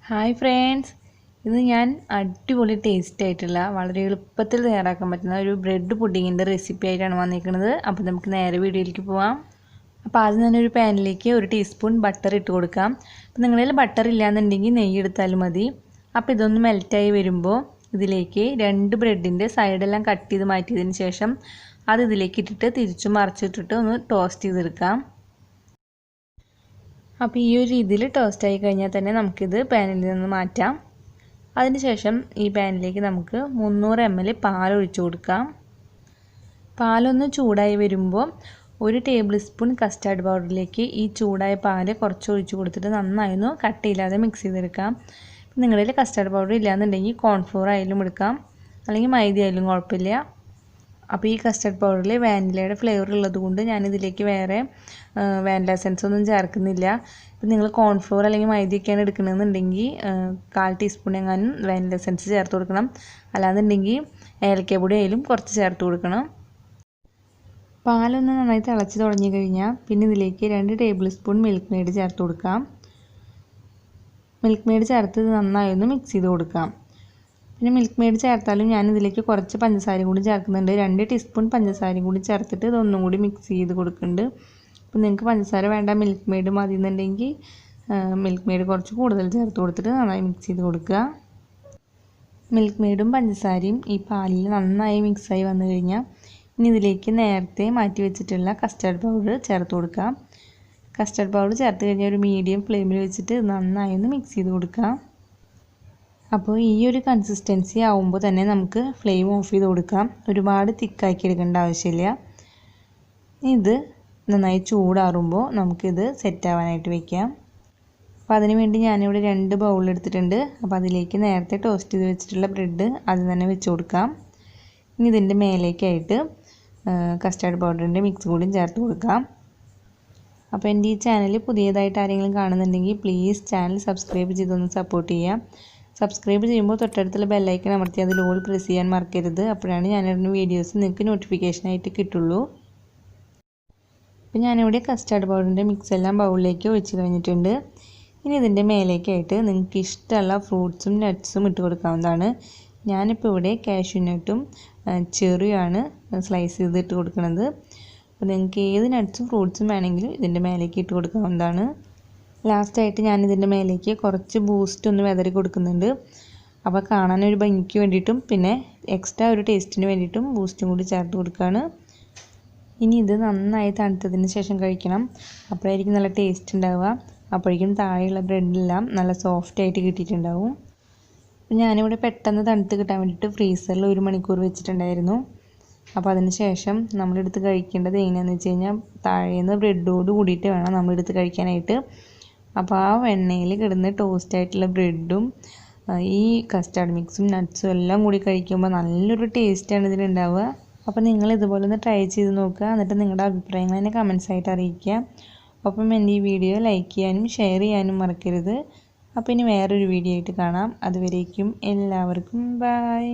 Hi friends, ഇത് ഞാൻ അടിപൊളി ടേസ്റ്റ് ആയിട്ടുള്ള വളരെ എളുപ്പത്തിൽ തയ്യാറാക്കാൻ പറ്റുന്ന ഒരു ബ്രെഡ് പുഡിങ്ങിൻ്റെ റെസിപ്പി ആയിട്ടാണ് വന്നിരിക്കുന്നത്. അപ്പോൾ നമുക്ക് നേരെ വീഡിയോയിലേക്ക് പോവാം. അപ്പോൾ ആദ്യം തന്നെ ഒരു പാനിലേക്ക് 1 ടീസ്പൂൺ ബട്ടർ ഇട്ട് കൊടുക്കാം. അപ്പോൾ നിങ്ങളുടെ കയ്യിൽ ബട്ടർ ഇല്ലാന്നുണ്ടെങ്കിൽ നെയ്യ് എടുത്താലും മതി. അപ്പോൾ ഇതൊന്ന് മെൽറ്റായി വരുമ്പോൾ ഇതിലേക്ക് 2 ബ്രെഡിൻ്റെ സൈഡെല്ലാം കട്ട് ചെയ്ത് മാറ്റിയതിന് ശേഷം അത് ഇതിലേക്ക് ഇട്ടിട്ട് തിരിച്ചും മറിച്ചിട്ടിട്ട് ഒന്ന് ടോസ്റ്റ് ചെയ്തെടുക്കാം. അപ്പോൾ ഈ ഒരു രീതിയിൽ ടോസ്റ്റ് ആയി കഴിഞ്ഞാൽ തന്നെ നമുക്കിത് പാനിൽ നിന്ന് മാറ്റാം. അതിനുശേഷം ഈ പാനിലേക്ക് നമുക്ക് 300 ml പാൽ ഒഴിച്ചു കൊടുക്കാം. പാലൊന്ന് ചൂടായി വരുമ്പോൾ 1 ടേബിൾ സ്പൂൺ കസ്റ്റാർഡ് പൗഡറിലേക്ക് ഈ ചൂടായ പാൽ കുറച്ച് ഒഴിച്ചു കൊടുത്തിട്ട് നന്നായി ഒന്ന് കട്ടയില്ലാതെ മിക്സ് ചെയ്തെടുക്കാം. നിങ്ങളുടെ കയ്യിൽ കസ്റ്റാർഡ് പൗഡർ ഇല്ലാന്നുണ്ടെങ്കിൽ കോൺഫ്ലോർ ആയാലും എടുക്കാം, അല്ലെങ്കിൽ മൈദ ആയാലും കുഴപ്പമില്ല. അപ്പോൾ ഈ കസ്റ്റാർഡ് പൗഡറിൽ വാനിലയുടെ ഫ്ലേവർ ഉള്ളത് കൊണ്ട് ഞാനിതിലേക്ക് വേറെ വാനില എസൻസ് ഒന്നും ചേർക്കുന്നില്ല. ഇപ്പം നിങ്ങൾ കോൺഫ്ലോർ അല്ലെങ്കിൽ മൈദയൊക്കെയാണ് എടുക്കണമെന്നുണ്ടെങ്കിൽ 1/4 ടീസ്പൂൺ എങ്ങാനും വാനില എസൻസ് ചേർത്ത് കൊടുക്കണം. അല്ലാന്നുണ്ടെങ്കിൽ ഏലക്കപ്പൊടി ആയാലും കുറച്ച് ചേർത്ത് കൊടുക്കണം. പാലൊന്ന് നന്നായി തിളച്ച് തുടങ്ങി കഴിഞ്ഞാൽ പിന്നെ ഇതിലേക്ക് 2 ടേബിൾ സ്പൂൺ മിൽക്ക് മെയ്ഡ് ചേർത്ത് കൊടുക്കാം. മിൽക്ക് മെയ്ഡ് ചേർത്ത് ഇത് നന്നായി ഒന്ന് മിക്സ് ചെയ്ത് കൊടുക്കാം. പിന്നെ മിൽക്ക് മെയ്ഡ് ചേർത്താലും ഞാനിതിലേക്ക് കുറച്ച് പഞ്ചസാരയും കൂടി ചേർക്കുന്നുണ്ട്. 2 ടീസ്പൂൺ പഞ്ചസാരയും കൂടി ചേർത്തിട്ട് ഇതൊന്നും കൂടി മിക്സ് ചെയ്ത് കൊടുക്കുന്നുണ്ട്. അപ്പോൾ നിങ്ങൾക്ക് പഞ്ചസാര വേണ്ട, മിൽക്ക് മെയ്ഡ് മതി എന്നുണ്ടെങ്കിൽ മിൽക്ക് മെയ്ഡ് കുറച്ച് കൂടുതൽ ചേർത്ത് കൊടുത്തിട്ട് നന്നായി മിക്സ് ചെയ്ത് കൊടുക്കുക. മിൽക്ക് മെയ്ഡും പഞ്ചസാരയും ഈ പാലിൽ നന്നായി മിക്സായി വന്നു കഴിഞ്ഞാൽ ഇനി ഇതിലേക്ക് നേരത്തെ മാറ്റി വെച്ചിട്ടുള്ള കസ്റ്റാർഡ് പൗഡർ ചേർത്ത് കൊടുക്കുക. കസ്റ്റാർഡ് പൗഡർ ചേർത്ത് കഴിഞ്ഞാൽ ഒരു മീഡിയം ഫ്ലെയിമിൽ വെച്ചിട്ട് നന്നായി ഒന്ന് മിക്സ് ചെയ്ത് കൊടുക്കുക. അപ്പോൾ ഈ ഒരു കൺസിസ്റ്റൻസി ആവുമ്പോൾ തന്നെ നമുക്ക് ഫ്ലെയിം ഓഫ് ചെയ്ത് കൊടുക്കാം. ഒരുപാട് തിക്കാക്കി എടുക്കേണ്ട ആവശ്യമില്ല. ഇത് നന്നായി ചൂടാറുമ്പോൾ നമുക്കിത് സെറ്റ് ആവാനായിട്ട് വെക്കാം. അപ്പോൾ അതിന് വേണ്ടി ഞാനിവിടെ 2 ബൗൾ എടുത്തിട്ടുണ്ട്. അപ്പോൾ അതിലേക്ക് നേരത്തെ ടോസ്റ്റ് ചെയ്ത് വെച്ചിട്ടുള്ള ബ്രെഡ് ആദ്യം തന്നെ വെച്ച് കൊടുക്കാം. ഇനി ഇതിൻ്റെ മേലേക്കായിട്ട് കസ്റ്റാർഡ് പൗഡറിൻ്റെ മിക്സ് കൂടി ചേർത്ത് കൊടുക്കാം. അപ്പോൾ എൻ്റെ ഈ ചാനൽ പുതിയതായിട്ട് ആരെങ്കിലും കാണുന്നുണ്ടെങ്കിൽ പ്ലീസ് ചാനൽ സബ്സ്ക്രൈബ് ചെയ്തൊന്ന് സപ്പോർട്ട് ചെയ്യാം. സബ്സ്ക്രൈബ് ചെയ്യുമ്പോൾ തൊട്ടടുത്തുള്ള ബെല്ലൈക്കൺ അമർത്തി അതിൽ ഓൾ പ്രസ് ചെയ്യാൻ മറക്കരുത്. അപ്പോഴാണ് ഞാനിടുന്ന വീഡിയോസ് നിങ്ങൾക്ക് നോട്ടിഫിക്കേഷനായിട്ട് കിട്ടുള്ളൂ. അപ്പോൾ ഞാനിവിടെ കസ്റ്റാർഡ് പൗഡറിൻ്റെ മിക്സ് എല്ലാം ബൗളിലേക്ക് ഒഴിച്ച് കഴിഞ്ഞിട്ടുണ്ട്. ഇനി ഇതിൻ്റെ മേലേക്കായിട്ട് നിങ്ങൾക്ക് ഇഷ്ടമുള്ള ഫ്രൂട്ട്സും നട്ട്സും ഇട്ട് കൊടുക്കാവുന്നതാണ്. ഞാനിപ്പോൾ ഇവിടെ കാഷ്യൂ നട്ടും ചെറിയാണ് സ്ലൈസ് ചെയ്തിട്ട് കൊടുക്കുന്നത്. അപ്പോൾ നിങ്ങൾക്ക് ഏത് നട്ട്സും ഫ്രൂട്ട്സും വേണമെങ്കിലും ഇതിൻ്റെ മേലേക്ക് ഇട്ട് കൊടുക്കാവുന്നതാണ്. ലാസ്റ്റായിട്ട് ഞാനിതിൻ്റെ മേലേക്ക് കുറച്ച് ബൂസ്റ്റ് ഒന്ന് വിതറി കൊടുക്കുന്നുണ്ട്. അപ്പോൾ കാണാനൊരു ഭംഗിക്ക് വേണ്ടിയിട്ടും പിന്നെ എക്സ്ട്രാ ഒരു ടേസ്റ്റിന് വേണ്ടിയിട്ടും ബൂസ്റ്റും കൂടി ചേർത്ത് കൊടുക്കുകയാണ്. ഇനി ഇത് നന്നായി തണുത്തതിന് ശേഷം കഴിക്കണം. അപ്പോഴായിരിക്കും നല്ല ടേസ്റ്റ് ഉണ്ടാവുക. അപ്പോഴേക്കും താഴെയുള്ള ബ്രെഡെല്ലാം നല്ല സോഫ്റ്റ് ആയിട്ട് കിട്ടിയിട്ടുണ്ടാവും. അപ്പോൾ ഞാനിവിടെ പെട്ടെന്ന് തണുത്ത് കിട്ടാൻ വേണ്ടിയിട്ട് ഫ്രീസറിൽ 1 മണിക്കൂർ വെച്ചിട്ടുണ്ടായിരുന്നു. അപ്പോൾ അതിന് ശേഷം നമ്മളെടുത്ത് കഴിക്കേണ്ടത് എങ്ങനെയാണെന്ന് വെച്ച് കഴിഞ്ഞാൽ താഴേന്ന് ബ്രെഡോട് കൂടിയിട്ട് വേണം നമ്മളെടുത്ത് കഴിക്കാനായിട്ട്. അപ്പോൾ ആ എണ്ണയിൽ കിടന്ന് ടോസ്റ്റ് ആയിട്ടുള്ള ബ്രെഡും ഈ കസ്റ്റാർഡ് മിക്സും നട്ട്സും എല്ലാം കൂടി കഴിക്കുമ്പോൾ നല്ലൊരു ടേസ്റ്റാണ് ഇതിലുണ്ടാവുക. അപ്പോൾ നിങ്ങൾ ഇതുപോലെ ഒന്ന് ട്രൈ ചെയ്ത് നോക്കുക. എന്നിട്ട് നിങ്ങളുടെ അഭിപ്രായങ്ങൾ എന്നെ കമൻസ് ആയിട്ട് അറിയിക്കുക. ഒപ്പം എൻ്റെ ഈ വീഡിയോ ലൈക്ക് ചെയ്യാനും ഷെയർ ചെയ്യാനും മറക്കരുത്. അപ്പോൾ ഇനി വേറൊരു വീഡിയോ ആയിട്ട് കാണാം. അതുവരേക്കും എല്ലാവർക്കും ബൈ.